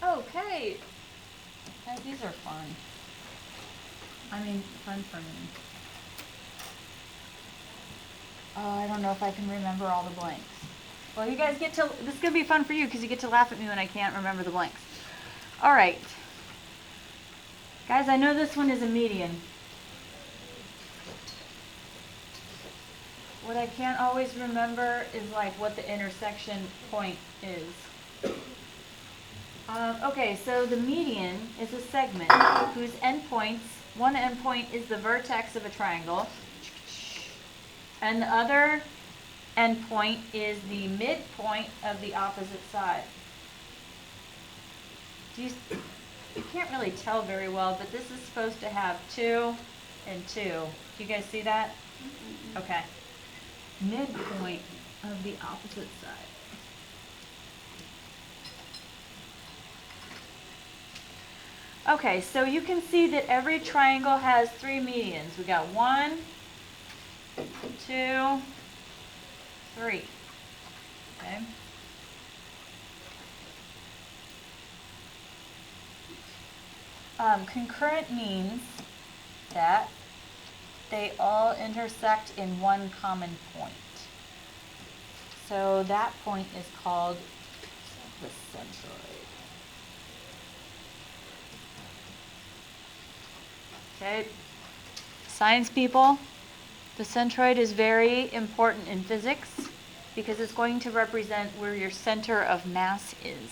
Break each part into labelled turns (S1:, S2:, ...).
S1: Okay. Guys, these are fun. I mean, fun for me. Oh, I don't know if I can remember all the blanks. Well, you guys get to, this is going to be fun for you because you get to laugh at me when I can't remember the blanks. All right. Guys, I know this one is a median. What I can't always remember is like what the intersection point is. Okay, so the median is a segment whose endpoints, one endpoint is the vertex of a triangle, and the other endpoint is the midpoint of the opposite side. You can't really tell very well, but this is supposed to have 2 and 2. Do you guys see that? Okay. Midpoint of the opposite side. Okay, so you can see that every triangle has 3 medians. We got 1, 2, 3. Okay. Concurrent means that they all intersect in one common point. So that point is called the centroid. Okay, science people, the centroid is very important in physics because it's going to represent where your center of mass is.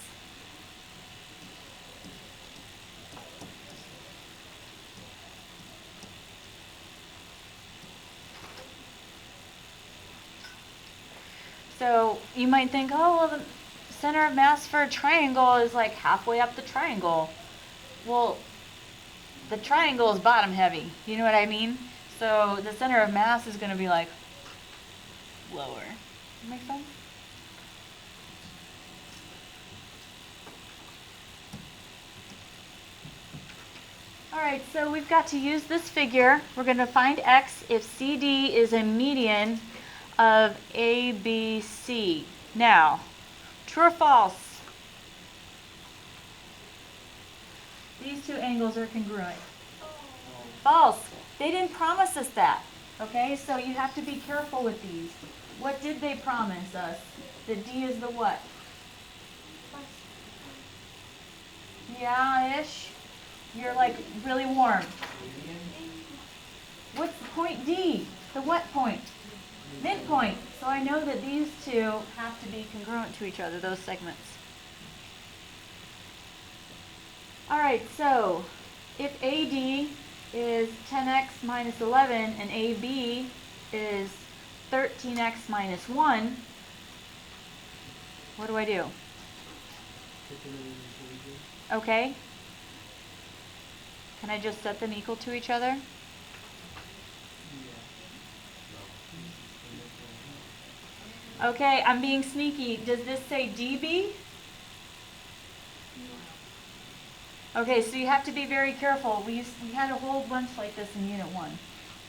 S1: So you might think, oh, well, the center of mass for a triangle is like halfway up the triangle. Well, the triangle is bottom heavy. You know what I mean? So the center of mass is going to be like lower. Make sense? All right, so we've got to use this figure. We're going to find x if CD is a median of ABC. Now, true or false? These two angles are congruent. False. They didn't promise us that. Okay, so you have to be careful with these. What did they promise us? That D is the what? Yeah-ish. You're like really warm. What's the point D? The what point? Midpoint. So I know that these two have to be congruent to each other, those segments. All right, so if AD is 10x minus 11 and AB is 13x minus 1, what do I do? Okay. Can I just set them equal to each other? Okay, I'm being sneaky. Does this say DB? Okay, so you have to be very careful. We had a whole bunch like this in Unit 1.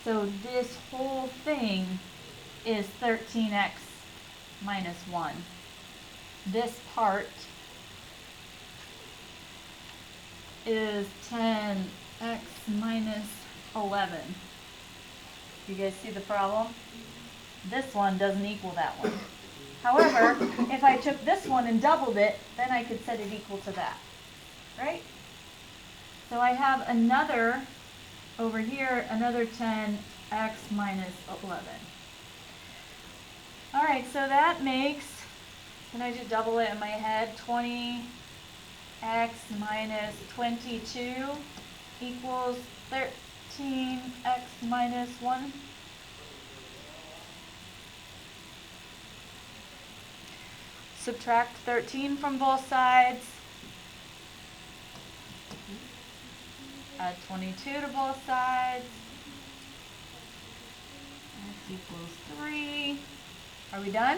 S1: So this whole thing is 13x minus 1. This part is 10x minus 11. You guys see the problem? This one doesn't equal that one. However, if I took this one and doubled it, then I could set it equal to that, right? So I have another, over here, another 10x minus 11. All right, so that makes, can I just double it in my head? 20x minus 22 equals 13x minus 1. Subtract 13 from both sides. Add 22 to both sides. X equals 3. Are we done?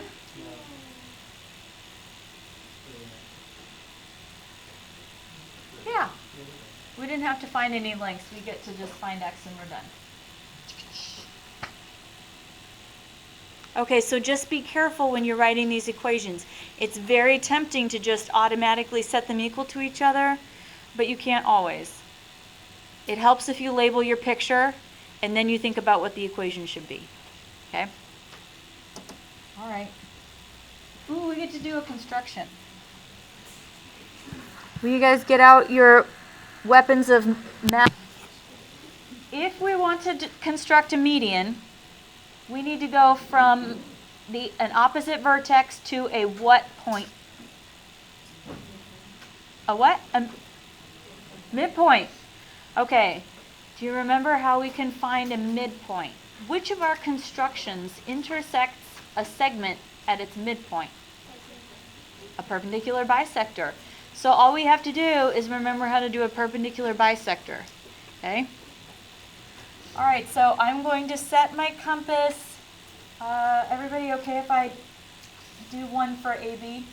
S1: Yeah. We didn't have to find any lengths. We get to just find x and we're done. Okay, so just be careful when you're writing these equations. It's very tempting to just automatically set them equal to each other, but you can't always. It helps if you label your picture, and then you think about what the equation should be. Okay? All right. Ooh, we get to do a construction. Will you guys get out your weapons of math? If we want to construct a median, we need to go from an opposite vertex to a what point? A what? A midpoint. Okay. Do you remember how we can find a midpoint? Which of our constructions intersects a segment at its midpoint? A perpendicular bisector. So all we have to do is remember how to do a perpendicular bisector. Okay? All right, so I'm going to set my compass. Everybody okay if I do one for AB?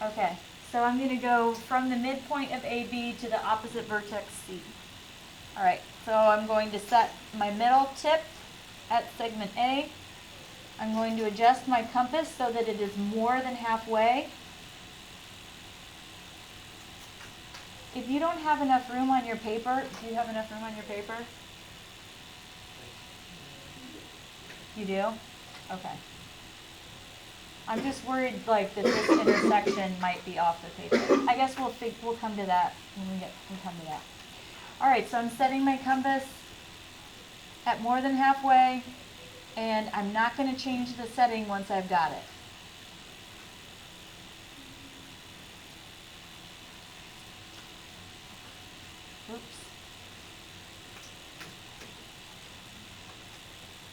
S1: Okay, so I'm going to go from the midpoint of AB to the opposite vertex C. All right, so I'm going to set my middle tip at segment A. I'm going to adjust my compass so that it is more than halfway. If you don't have enough room on your paper, do you have enough room on your paper? You do? Okay. I'm just worried like that this intersection might be off the paper. I guess we'll come to that when we come to that. All right, so I'm setting my compass at more than halfway, and I'm not going to change the setting once I've got it. Oops.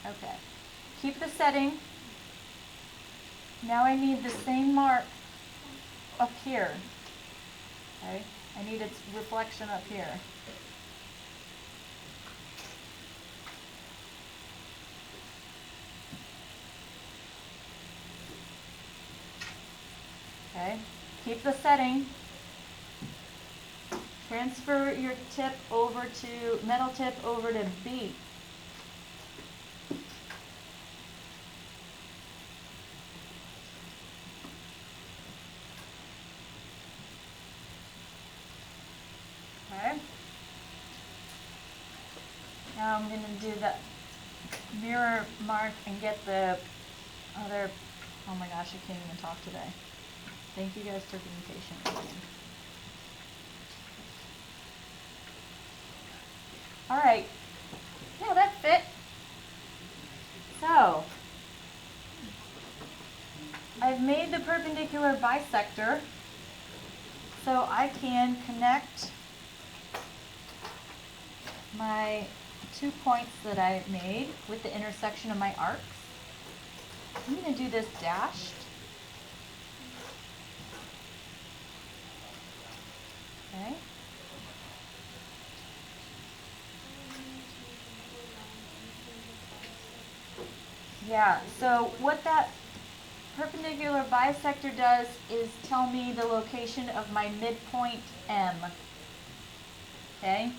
S1: Okay. Keep the setting. Now I need the same mark up here. Okay? I need its reflection up here. Okay? Keep the setting. Transfer your tip over to, metal tip over to B. Okay. Now I'm going to do the mirror mark and get the other, oh my gosh, I can't even talk today. Thank you guys for being patient with me. All right. Yeah, that fit. So, I've made the perpendicular bisector, so I can connect my 2 points that I made with the intersection of my arcs. I'm going to do this dashed. Okay. Yeah, so what that perpendicular bisector does is tell me the location of my midpoint M. Okay?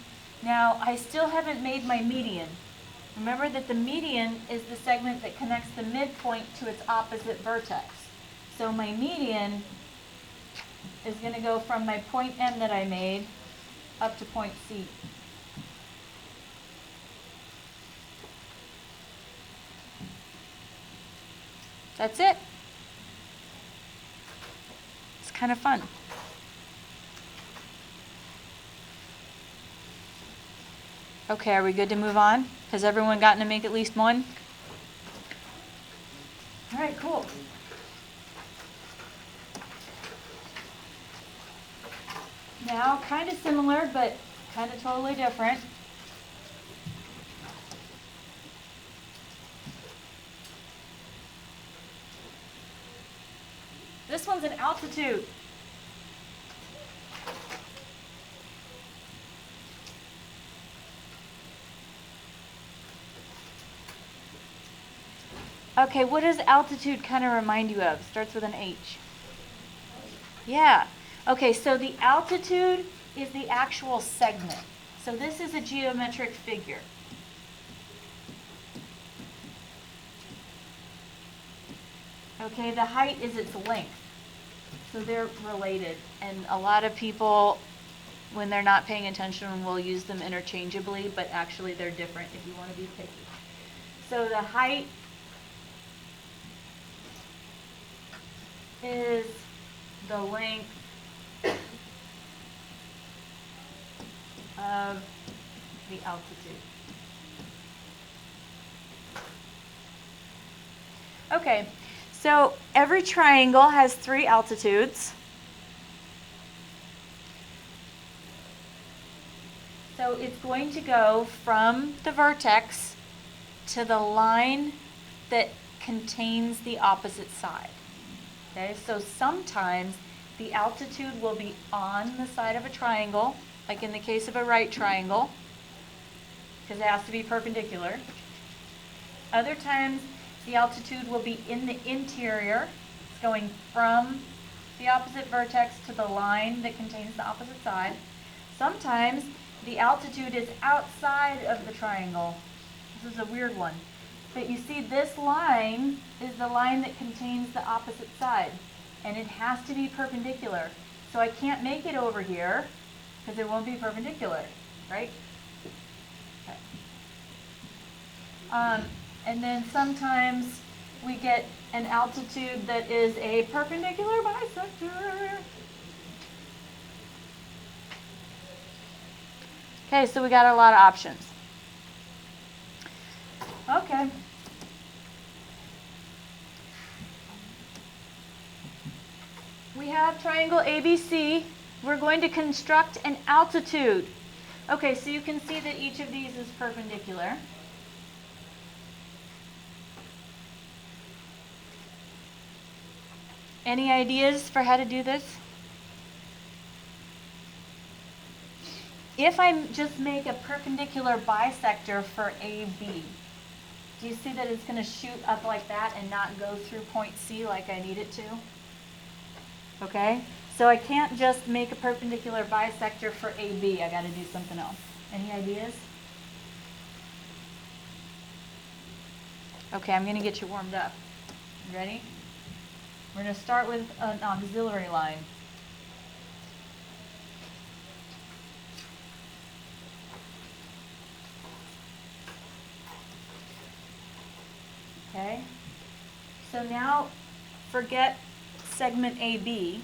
S1: Now, I still haven't made my median. Remember that the median is the segment that connects the midpoint to its opposite vertex. So my median is going to go from my point M that I made up to point C. That's it. It's kind of fun. Okay, are we good to move on? Has everyone gotten to make at least one? All right, cool. Now, kind of similar, but kind of totally different. This one's an altitude. Okay, what does altitude kind of remind you of? Starts with an H. Yeah. Okay, so the altitude is the actual segment. So this is a geometric figure. Okay, the height is its length. So they're related. And a lot of people, when they're not paying attention, will use them interchangeably, but actually they're different if you want to be picky. So the height is the length of the altitude. Okay, so every triangle has 3 altitudes. So it's going to go from the vertex to the line that contains the opposite side. Okay, so sometimes the altitude will be on the side of a triangle, like in the case of a right triangle, because it has to be perpendicular. Other times the altitude will be in the interior. It's going from the opposite vertex to the line that contains the opposite side. Sometimes the altitude is outside of the triangle. This is a weird one. But you see, this line is the line that contains the opposite side, and it has to be perpendicular. So I can't make it over here because it won't be perpendicular, right? Okay. And then sometimes we get an altitude that is a perpendicular bisector. Okay, so we got a lot of options. Okay. We have triangle ABC. We're going to construct an altitude. Okay, so you can see that each of these is perpendicular. Any ideas for how to do this? If I just make a perpendicular bisector for AB, do you see that it's going to shoot up like that and not go through point C like I need it to? Okay, so I can't just make a perpendicular bisector for AB. I got to do something else. Any ideas? Okay, I'm going to get you warmed up. You ready? We're going to start with an auxiliary line. Okay, so now forget segment AB.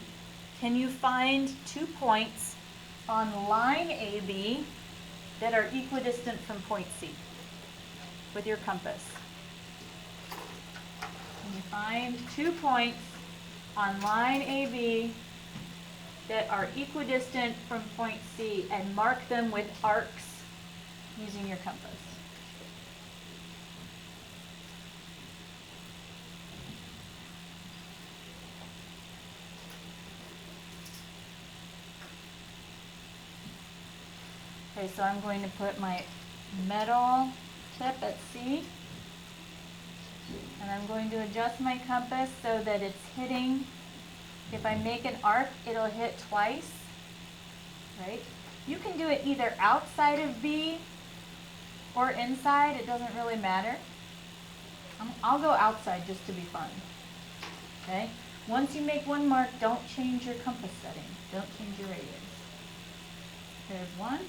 S1: Can you find 2 points on line AB that are equidistant from point C with your compass? Can you find 2 points on line AB that are equidistant from point C and mark them with arcs using your compass? Okay, so I'm going to put my metal tip at C, and I'm going to adjust my compass so that it's hitting. If I make an arc, it'll hit twice, right? You can do it either outside of B or inside. It doesn't really matter. I'll go outside just to be fun, okay? Once you make one mark, don't change your compass setting. Don't change your radius. There's one.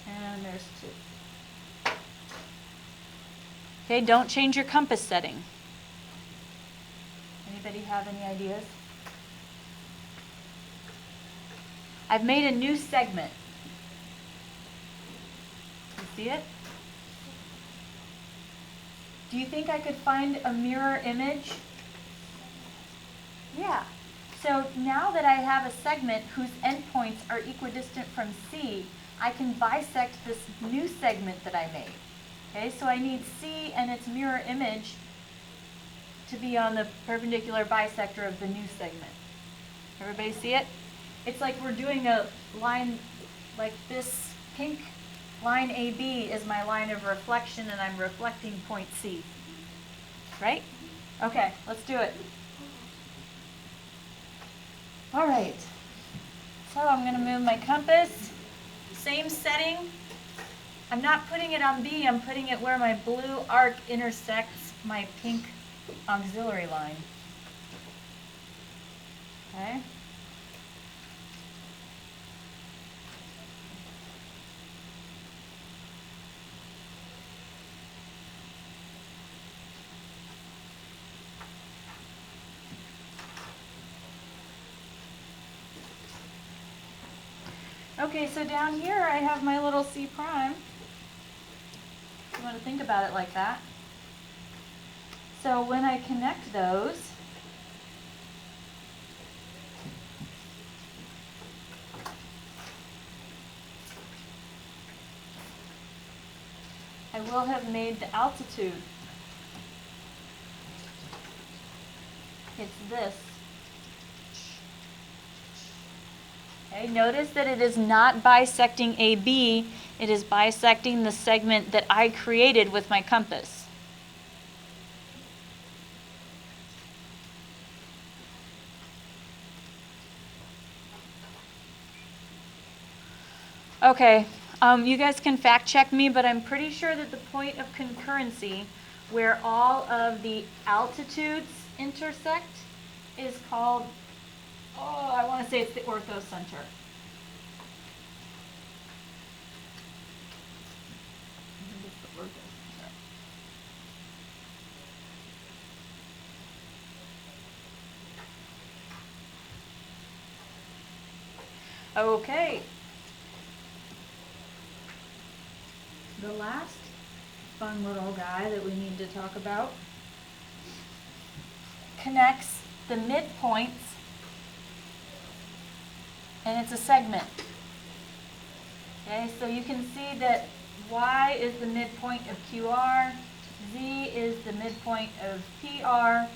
S1: And there's 2. Okay, don't change your compass setting. Anybody have any ideas? I've made a new segment. You see it? Do you think I could find a mirror image? Yeah. So now that I have a segment whose endpoints are equidistant from C, I can bisect this new segment that I made. Okay, so I need C and its mirror image to be on the perpendicular bisector of the new segment. Everybody see it? It's like we're doing a line like this. Pink line AB is my line of reflection, and I'm reflecting point C. Right? Okay, let's do it. All right, so I'm going to move my compass, same setting, I'm not putting it on B, I'm putting it where my blue arc intersects my pink auxiliary line. Okay? Okay, so down here I have my little C prime. You want to think about it like that. So when I connect those, I will have made the altitude. It's this. Okay, notice that it is not bisecting AB, it is bisecting the segment that I created with my compass. Okay, you guys can fact check me, but I'm pretty sure that the point of concurrency where all of the altitudes intersect is called, oh, I want to say it's the orthocenter. Okay. The last fun little guy that we need to talk about connects the midpoints, and it's a segment. Okay, so you can see that Y is the midpoint of QR, Z is the midpoint of PR,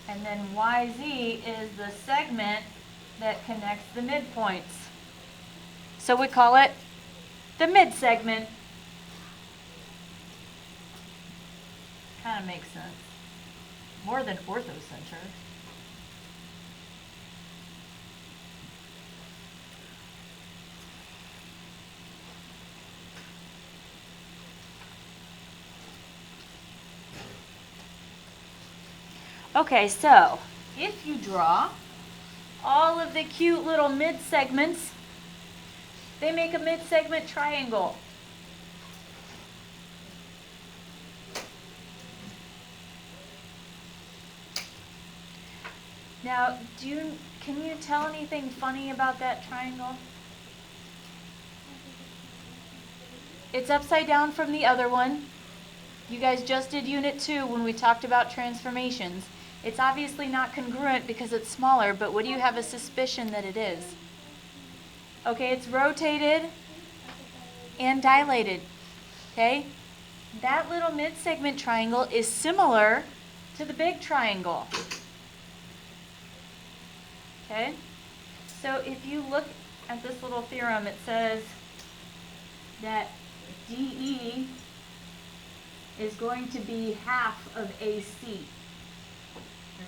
S1: and then YZ is the segment that connects the midpoints. So we call it the midsegment. Kind of makes sense. More than orthocenter. Okay, so if you draw all of the cute little midsegments, they make a midsegment triangle. Now, can you tell anything funny about that triangle? It's upside down from the other one. You guys just did Unit 2 when we talked about transformations. It's obviously not congruent because it's smaller, but what do you have a suspicion that it is? Okay, it's rotated and dilated. Okay? That little midsegment triangle is similar to the big triangle. Okay? So if you look at this little theorem, it says that DE is going to be half of AC.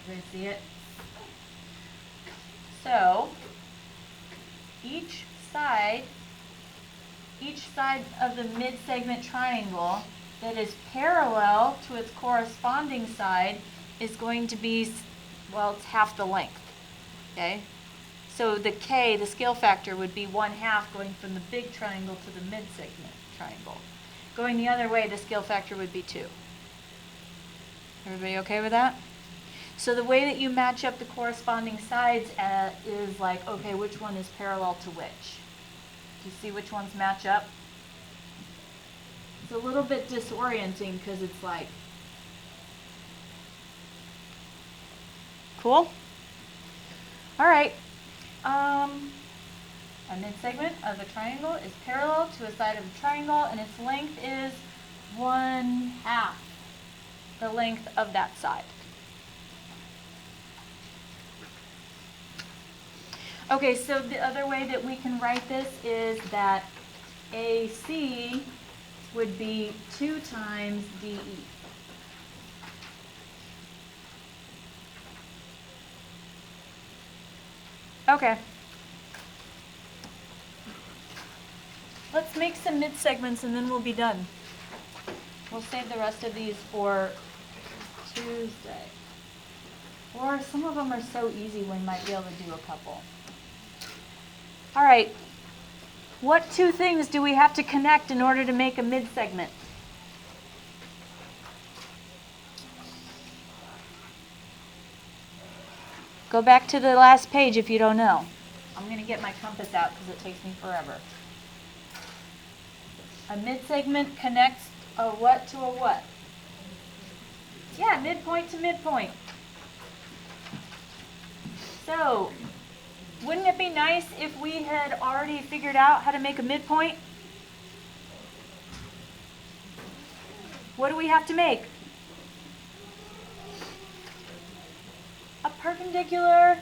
S1: Everybody see it? So each side of the midsegment triangle that is parallel to its corresponding side is going to be, well, it's half the length. Okay? So the K, the scale factor, would be 1/2 going from the big triangle to the midsegment triangle. Going the other way, the scale factor would be 2. Everybody okay with that? So the way that you match up the corresponding sides is like, okay, which one is parallel to which? Do you see which ones match up? It's a little bit disorienting because it's like, cool? All right. A midsegment of a triangle is parallel to a side of a triangle, and its length is 1/2 the length of that side. Okay, so the other way that we can write this is that AC would be 2 times DE. Okay. Let's make some mid-segments and then we'll be done. We'll save the rest of these for Tuesday. Or some of them are so easy we might be able to do a couple. All right. What two things do we have to connect in order to make a mid-segment? Go back to the last page if you don't know. I'm going to get my compass out because it takes me forever. A mid-segment connects a what to a what? Yeah, midpoint to midpoint. So, wouldn't it be nice if we had already figured out how to make a midpoint? What do we have to make? A perpendicular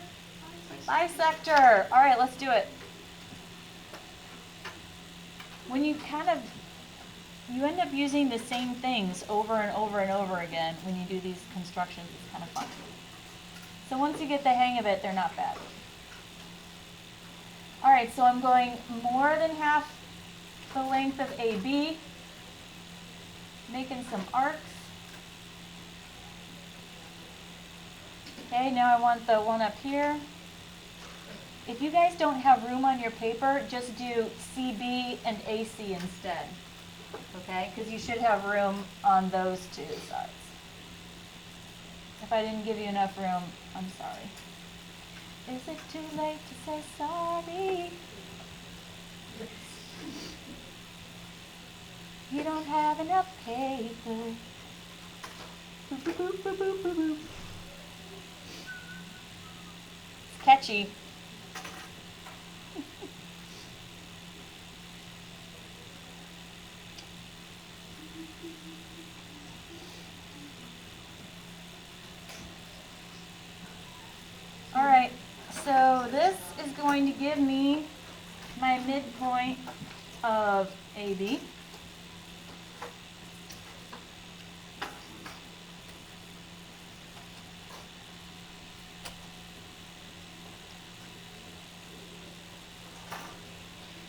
S1: bisector. All right, let's do it. When you you end up using the same things over and over and over again when you do these constructions. It's kind of fun. So once you get the hang of it, they're not bad. All right, so I'm going more than half the length of AB, making some arcs. Okay, now I want the one up here. If you guys don't have room on your paper, just do CB and AC instead. Okay, because you should have room on those two sides. If I didn't give you enough room, I'm sorry. Is it too late to say sorry? You don't have enough paper. Boop, boop, boop, boop, boop, boop, boop. It's catchy. All right, so this is going to give me my midpoint of AB.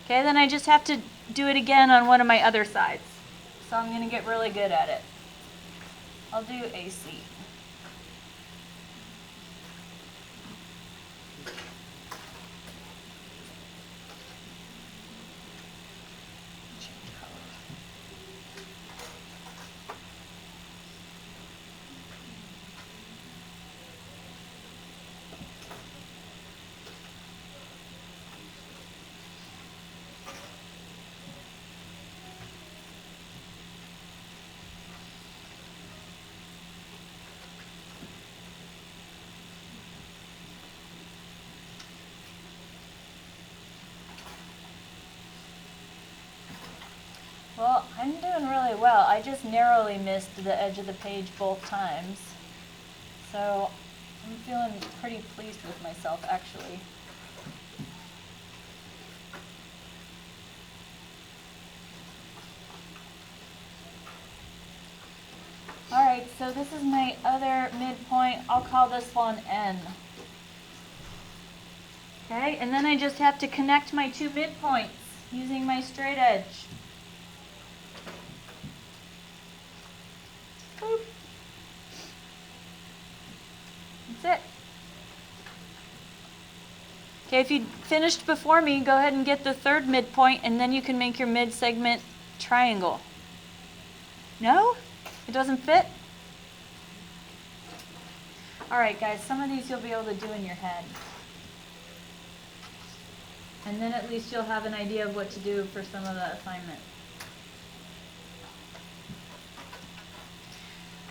S1: Okay, then I just have to do it again on one of my other sides. So I'm going to get really good at it. I'll do AC. Well, I'm doing really well. I just narrowly missed the edge of the page both times. So I'm feeling pretty pleased with myself, actually. All right, so this is my other midpoint. I'll call this one N. Okay, and then I just have to connect my two midpoints using my straight edge. Boop. That's it. Okay, if you finished before me, go ahead and get the third midpoint, and then you can make your mid-segment triangle. No? It doesn't fit? All right, guys, some of these you'll be able to do in your head. And then at least you'll have an idea of what to do for some of the assignment.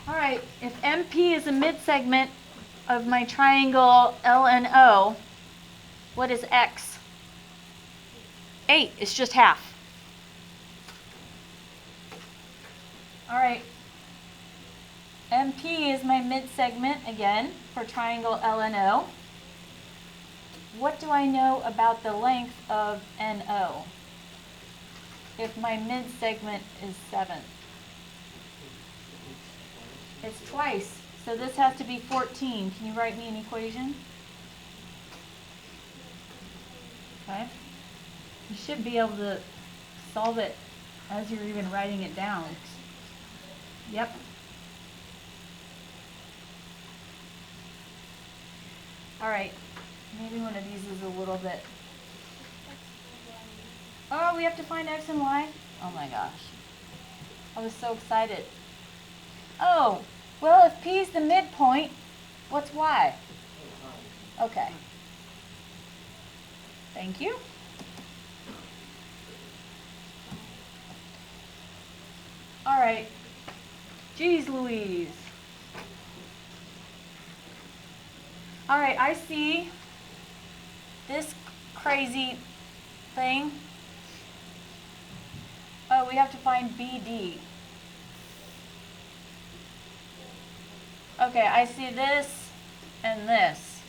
S1: All right, if MP is a mid-segment of my triangle LNO, what is X? 8, it's just half. All right, MP is my mid-segment, again, for triangle LNO. What do I know about the length of NO if my mid-segment is 7? It's twice, so this has to be 14. Can you write me an equation? Okay. You should be able to solve it as you're even writing it down. Yep. All right, maybe one of these is a little bit. Oh, we have to find x and y? Oh my gosh. I was so excited. Oh, well, if p is the midpoint, what's y? Okay. Thank you. All right. Geez Louise. All right, I see this crazy thing. Oh, we have to find BD. Okay, I see this and this.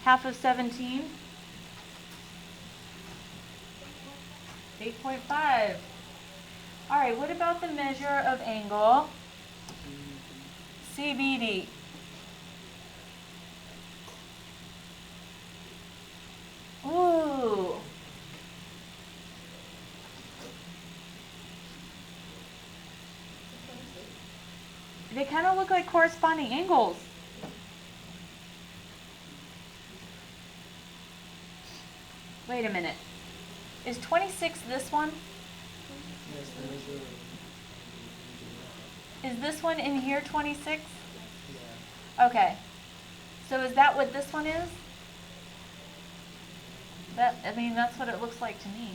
S1: Half of 17? 8.5. All right, what about the measure of angle? CBD. Ooh. They kind of look like corresponding angles. Wait a minute. Is 26 this one? Is this one in here 26? Okay. So is that what this one is? I mean, that's what it looks like to me.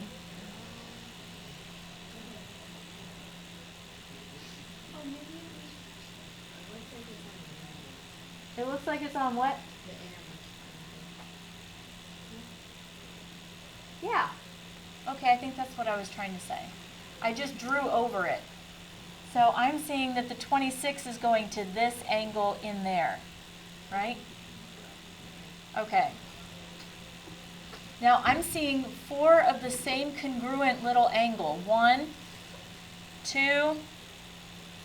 S1: It looks like it's on what? Yeah. Okay, I think that's what I was trying to say. I just drew over it. So I'm seeing that the 26 is going to this angle in there, right? Okay. Now I'm seeing 4 of the same congruent little angle. 1, 2,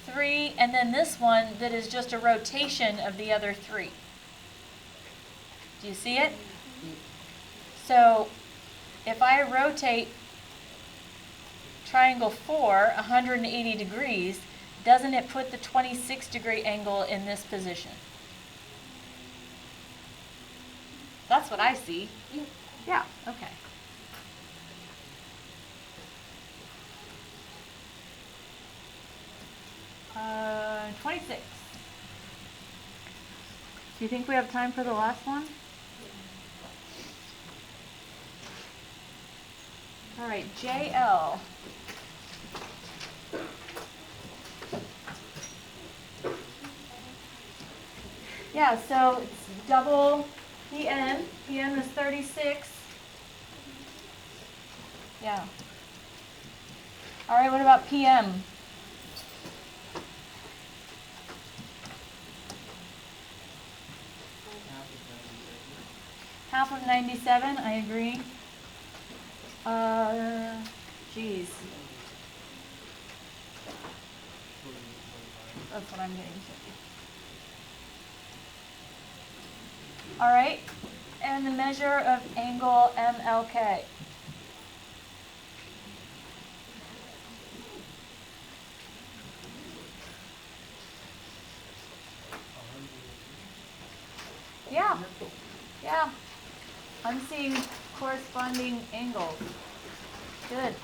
S1: 3, and then this one that is just a rotation of the other 3. Do you see it? So if I rotate triangle 4 180 degrees, doesn't it put the 26-degree angle in this position? That's what I see. Yeah, okay. Uh, 26. Do you think we have time for the last one? All right, JL. Yeah, so it's double PN. PN is 36. Yeah. All right, what about PM? Half of 97, I agree. Geez. That's what I'm getting to. All right, and the measure of angle MLK. Yeah, yeah. I'm seeing corresponding angles. Good.